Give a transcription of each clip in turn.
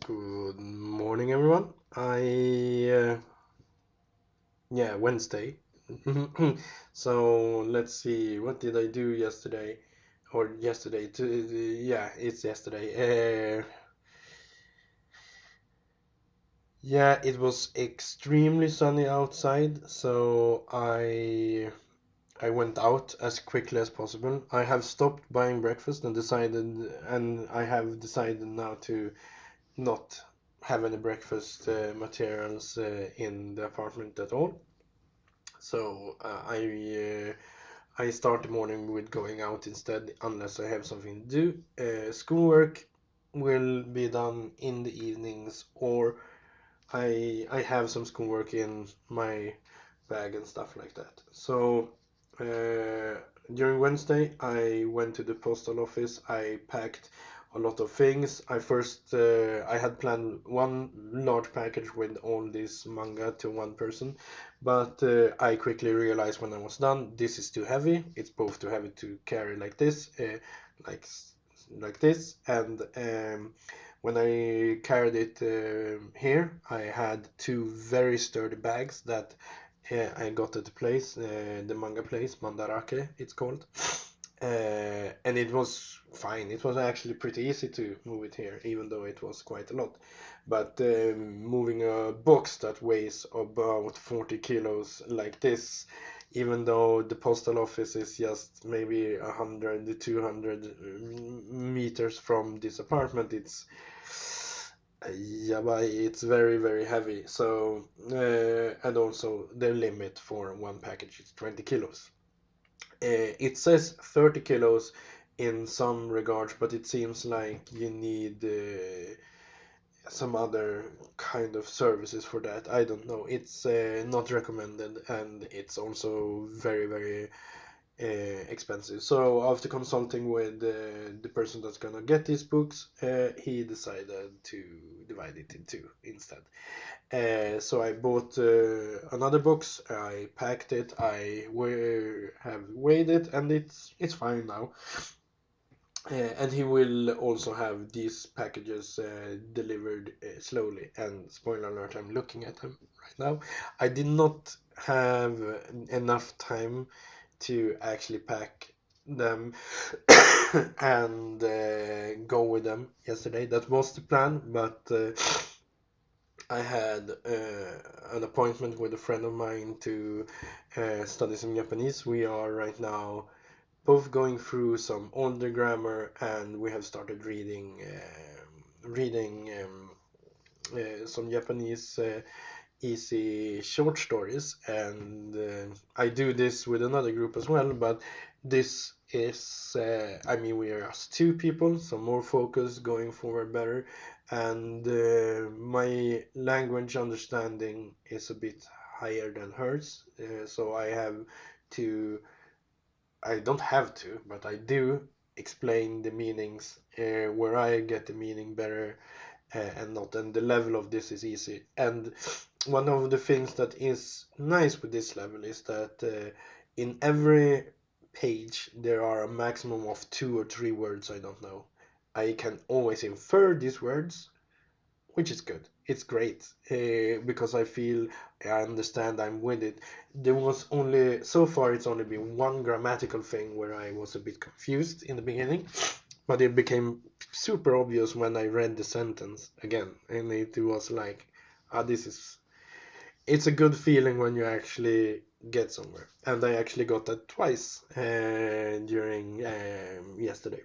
Good morning, everyone. Wednesday. So let's see, what did I do yesterday? Or yesterday, yeah, it's yesterday. Yeah, it was extremely sunny outside, so I went out as quickly as possible. I have stopped buying breakfast and I have decided now to not have any breakfast materials in the apartment at all. So I start the morning with going out instead, unless I have something to do. Schoolwork will be done in the evenings, or I have some schoolwork in my bag and stuff like that. So during Wednesday, I went to the postal office. I packed a lot of things. I had planned one large package with all this manga to one person, but I quickly realized when I was done, this is too heavy. It's both too heavy to carry like this, like like this, and when I carried it here, I had two very sturdy bags that I got at the place, the manga place, Mandarake, it's called. And it was fine. It was actually pretty easy to move it here, even though it was quite a lot. But moving a box that weighs about 40 kilos like this, even though the postal office is just maybe 100 to 200 meters from this apartment, yeah, but it's very, very heavy. So, and also the limit for one package is 20 kilos. It says 30 kilos in some regards, but it seems like you need some other kind of services for that. I don't know. It's not recommended, and it's also very, very expensive. So after consulting with the person that's gonna get these books, he decided to divide it in two instead. So I bought another box. I packed it. Have weighed it, and it's fine now. And he will also have these packages delivered slowly. And spoiler alert, I'm looking at them right now. I did not have enough time to actually pack them and go with them yesterday. That was the plan, but I had an appointment with a friend of mine to study some Japanese. We are right now both going through some older grammar, and we have started reading some Japanese easy short stories. And I do this with another group as well, but this is I mean, we are just two people, so more focus going forward better. And my language understanding is a bit higher than hers, so to I don't have to, but I do explain the meanings where I get the meaning better and not. And the level of this is easy. And one of the things that is nice with this level is that in every page there are a maximum of 2 or 3 words I don't know. I can always infer these words, which is good. It's great because I feel I understand, I'm with it. There was only, so far, it's only been one grammatical thing where I was a bit confused in the beginning, but it became super obvious when I read the sentence again, and it was like, this is. It's a good feeling when you actually get somewhere, and I actually got that twice during yesterday.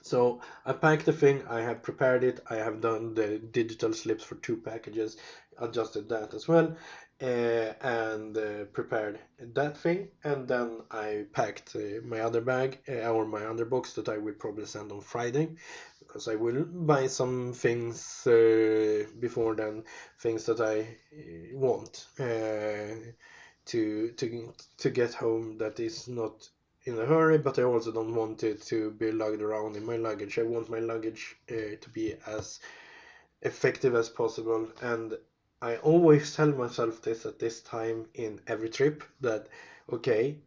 So I packed the thing, I have prepared it, I have done the digital slips for 2 packages, adjusted that as well, and prepared that thing. And then I packed my other bag, or my other box that I will probably send on Friday, because I will buy some things before then, things that I want to get home, that is not in a hurry, but I also don't want it to be lugged around in my luggage. I want my luggage to be as effective as possible, and I always tell myself this at this time in every trip, that okay,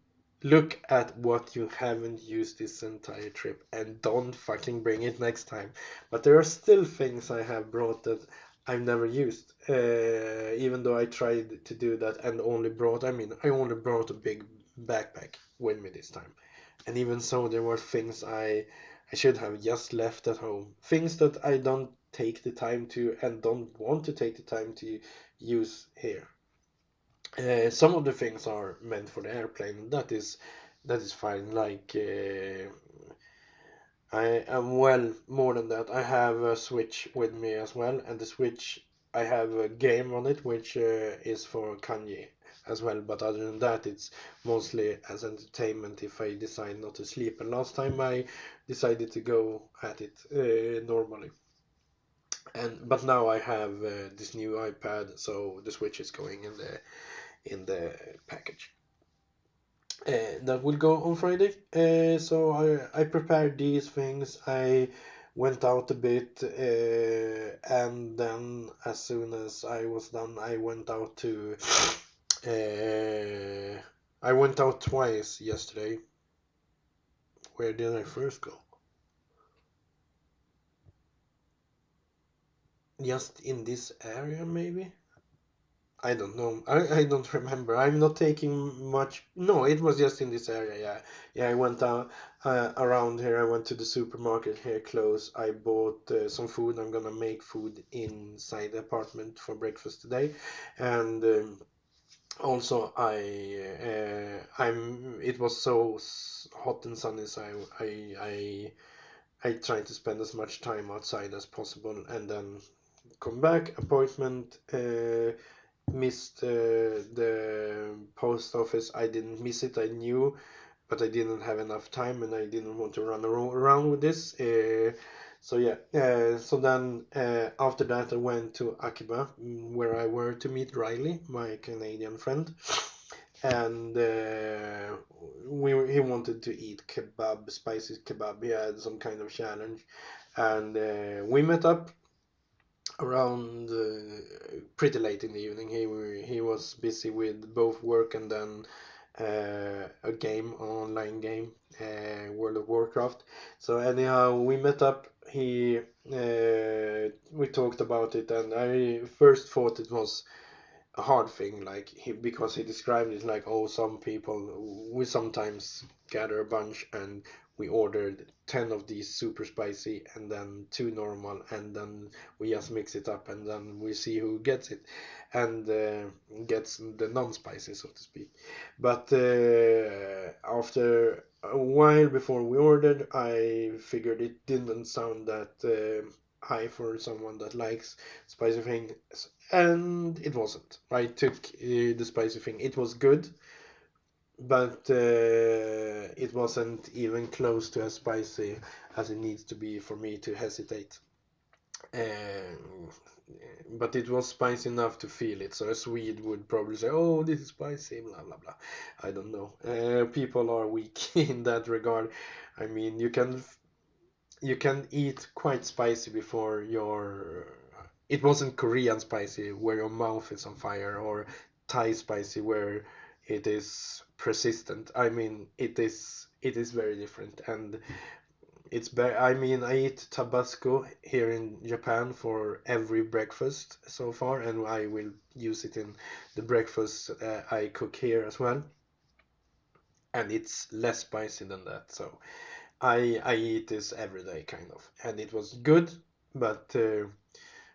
Look at what you haven't used this entire trip and don't fucking bring it next time. But there are still things I have brought that I've never used. Even though I tried to do that and I only brought a big backpack with me this time. And even so, there were things I should have just left at home. Things that I don't take the time to and don't want to take the time to use here. Some of the things are meant for the airplane. That is fine. Like I am well more than that. I have a Switch with me as well, and the Switch I have a game on it which is for kanji as well. But other than that, it's mostly as entertainment if I decide not to sleep. And last time I decided to go at it normally. And but now I have this new iPad, so the Switch is going in the package. That will go on Friday. So I prepared these things. I went out a bit, and then as soon as I was done, I went out to. Uh, I went out twice yesterday. Where did I first go? Just in this area, maybe? I don't know. I don't remember. I'm not taking much. No, it was just in this area. Yeah, yeah. I went out around here. I went to the supermarket here close. I bought some food. I'm gonna make food inside the apartment for breakfast today, and also I'm. It was so hot and sunny, so I tried to spend as much time outside as possible, and then come back appointment. Missed the post office. I didn't miss it. I knew, but I didn't have enough time, and I didn't want to run around with this. So yeah. So then after that, I went to Akiba, where I were to meet Riley, my Canadian friend, and he wanted to eat kebab, spicy kebab. He had some kind of challenge, and we met up around pretty late in the evening. He was busy with both work and then a game, an online game, World of Warcraft. So anyhow, we met up. We talked about it, and I first thought it was a hard thing, like because he described it like, oh, some people we sometimes gather a bunch and we ordered 10 of these super spicy and then two normal, and then we just mix it up and then we see who gets it and gets the non-spicy, so to speak. But after a while before we ordered, I figured it didn't sound that high for someone that likes spicy things, and it wasn't. I took the spicy thing. It was good, but it wasn't even close to as spicy as it needs to be for me to hesitate. Um, but it was spicy enough to feel it. So a Swede would probably say, "Oh, this is spicy," blah blah blah. I don't know. People are weak in that regard. I mean, you can eat quite spicy before your it wasn't Korean spicy where your mouth is on fire, or Thai spicy where it is persistent. I mean, it is very different, and it's better. I mean, I eat Tabasco here in Japan for every breakfast so far, and I will use it in the breakfast I cook here as well, and it's less spicy than that. So I eat this every day kind of, and it was good, but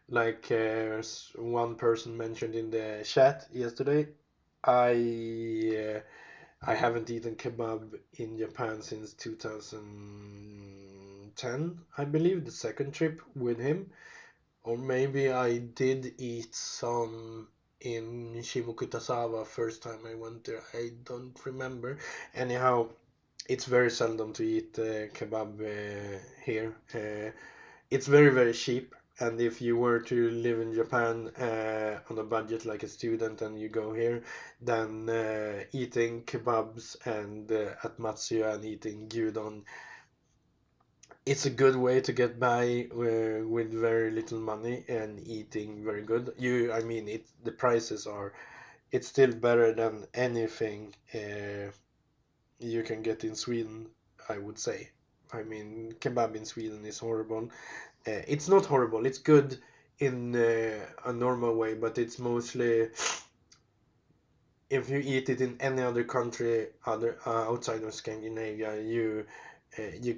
like one person mentioned in the chat yesterday, I I haven't eaten kebab in Japan since 2010, I believe, the second trip with him. Or maybe I did eat some in Shimokitazawa first time I went there. I don't remember. Anyhow, it's very seldom to eat kebab here. It's very, very cheap. And if you were to live in Japan on a budget like a student and you go here, then eating kebabs and at Matsuya and eating gyudon, it's a good way to get by with very little money and eating very good. I mean, the prices are, it's still better than anything you can get in Sweden, I would say. I mean, kebab in Sweden is horrible. It's not horrible. It's good in a normal way, but it's mostly if you eat it in any other country other outside of Scandinavia, you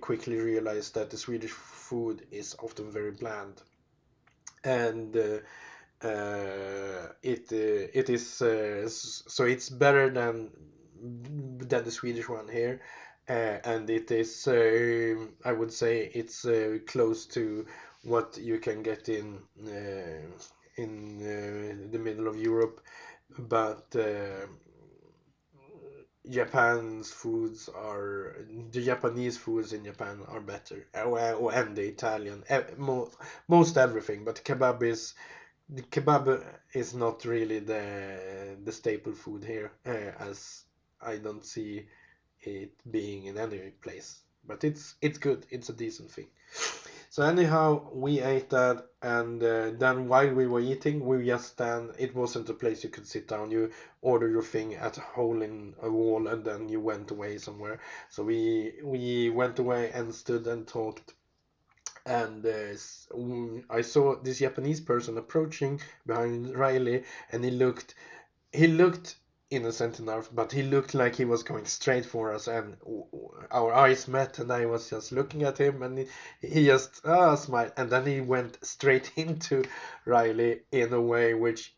quickly realize that the Swedish food is often very bland, and it is so it's better than the Swedish one here, and it is I would say it's close to what you can get in the middle of Europe, but Japan's foods are the Japanese foods in Japan are better, and the Italian, most everything. But the kebab is not really the staple food here, as I don't see it being in any place. But it's good. It's a decent thing. So anyhow, we ate that, and then while we were eating, we just stand. It wasn't a place you could sit down. You order your thing at a hole in a wall, and then you went away somewhere. So we went away and stood and talked. And I saw this Japanese person approaching behind Riley, and he looked innocent enough, but he looked like he was going straight for us, and our eyes met, and I was just looking at him, and he just smiled, and then he went straight into Riley in a way which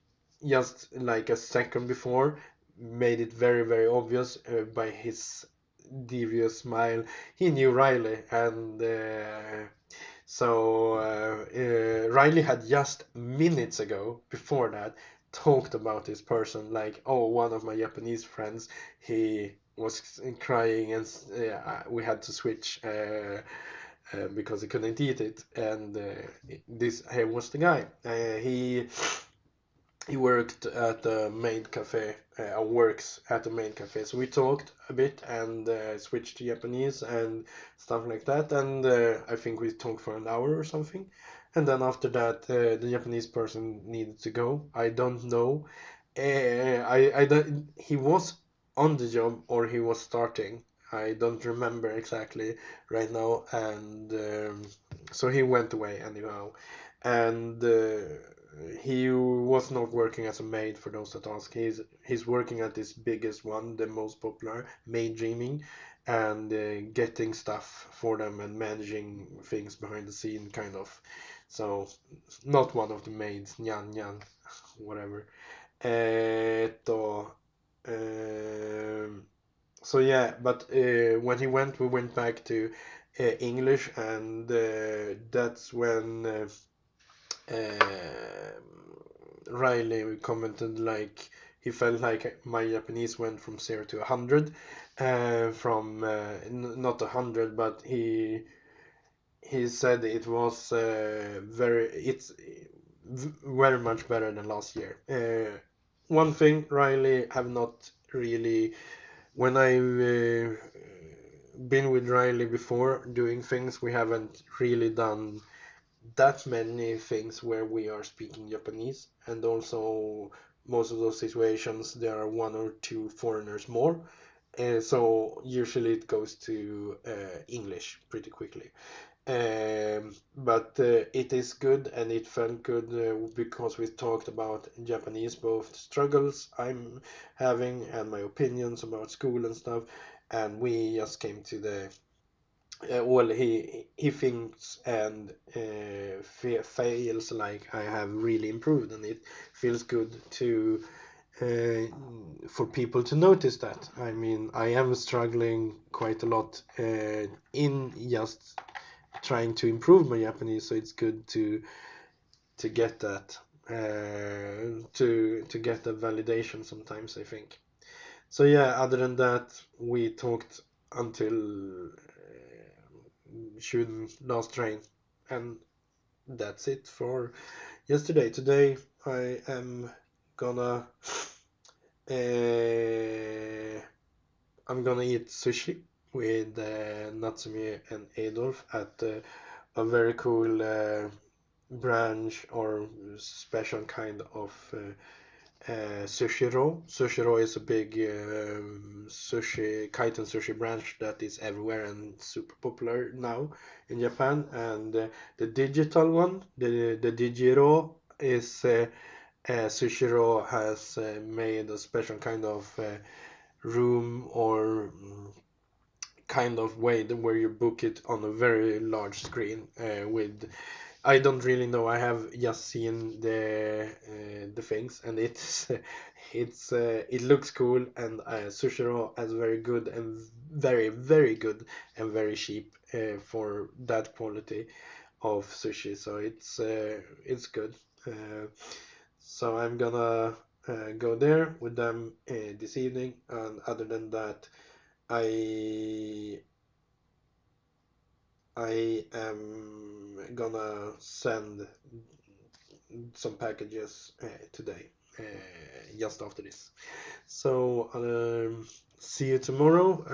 just like a second before made it very, very obvious by his devious smile. He knew Riley, and Riley had just minutes ago, before that, talked about this person like, oh, one of my Japanese friends, he was crying, and we had to switch because he couldn't eat it, and this here was the guy. He worked at the maid cafe, or works at the maid cafe. So we talked a bit and switched to Japanese and stuff like that. And I think we talked for an hour or something. And then after that, the Japanese person needed to go. I don't know. I don't, he was on the job or he was starting. I don't remember exactly right now. And so he went away anyhow. And he was not working as a maid, for those that ask. He's working at this biggest one, the most popular, Maid Dreaming, and getting stuff for them and managing things behind the scene, kind of. So, not one of the maids, Nyan Nyan, whatever. Um, so yeah, but when he went, we went back to English, and that's when Riley commented like he felt like my Japanese went from 0 to 100, from not 100, but he said it was it's very much better than last year. One thing Riley have not really when I've been with Riley before doing things, we haven't really done that many things where we are speaking Japanese, and also most of those situations there are one or two foreigners more. So usually it goes to English pretty quickly. But it is good, and it felt good because we talked about Japanese, both struggles I'm having and my opinions about school and stuff, and we just came to the well, he thinks and feels like I have really improved, and it feels good to for people to notice that. I mean, I am struggling quite a lot in just trying to improve my Japanese, so it's good to get that to get the validation sometimes, I think. So yeah, other than that, we talked until should last train, and that's it for yesterday. Today I am gonna uh, I'm gonna eat sushi with Natsumi and Adolf at a very cool branch or special kind of sushi roll. Sushi roll is a big sushi kaiten sushi branch that is everywhere and super popular now in Japan. And the digital one, the Digiro, is Sushiro has made a special kind of room or kind of way where you book it on a very large screen with I don't really know. I have just seen the things, and it looks cool, and Sushiro is very good and very good and very cheap for that quality of sushi. So it's good. Uh, so I'm gonna go there with them this evening, and other than that, I I am gonna send some packages today, just after this. So see you tomorrow,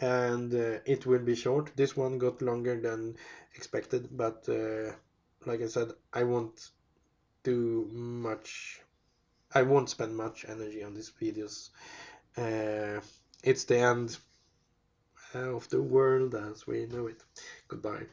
and it will be short. This one got longer than expected, but like I said, I won't do much. I won't spend much energy on these videos. It's the end of the world as we know it. Goodbye.